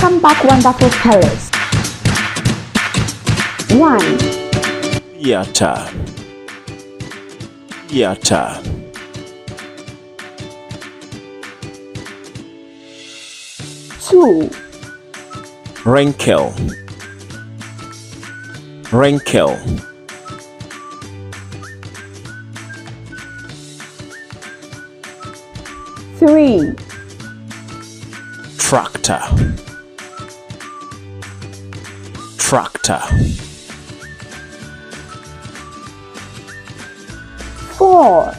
Welcome back, wonderful fellas. 1, Theater. Theater. 2, Wrinkle. Wrinkle. 3, Tractor. Tractor. 4,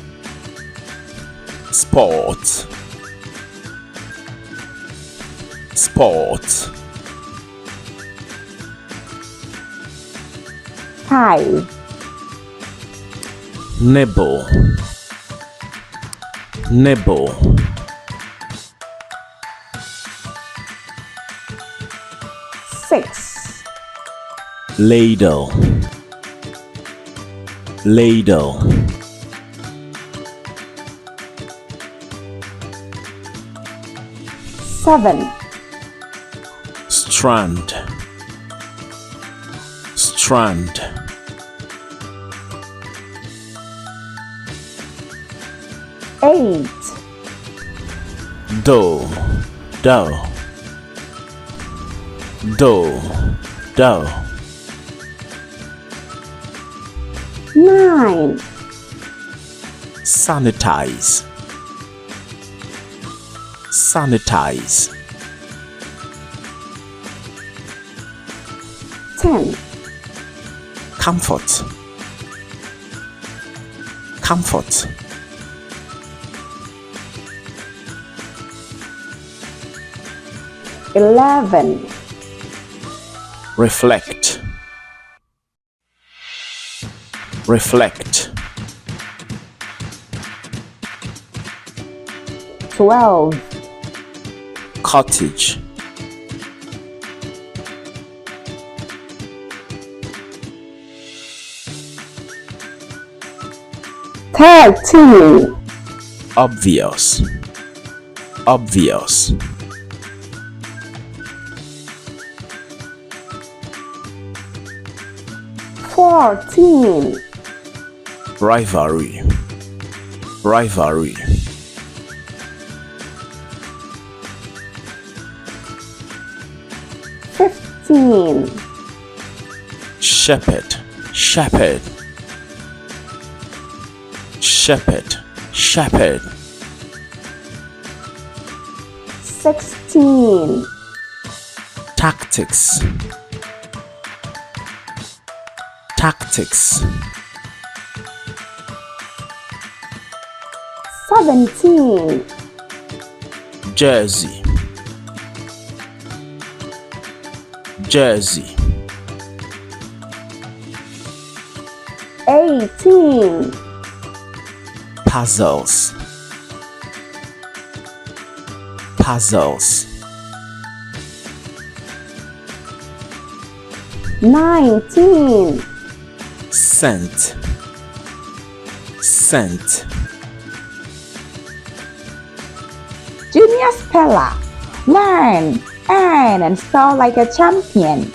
Sport. Sport. 5, Nibble. Nibble. 6, Ladle. Ladle. 7, Strand. Strand. 8, Dough. Dough. Dough. Dough. 9, Sanitize. Sanitize. 10, Comfort. Comfort. 11, Reflect. Reflect. 12, Cottage. 13, Obvious. Obvious. 14, Rivalry. Rivalry. 15, Shepherd. Shepherd. Shepherd. Shepherd. 16, Tactics. Tactics. 17, Jersey. Jersey. 18, Puzzles. Puzzles. 19, Scent. Scent. Junior Speller. Learn, earn, and spell like a champion.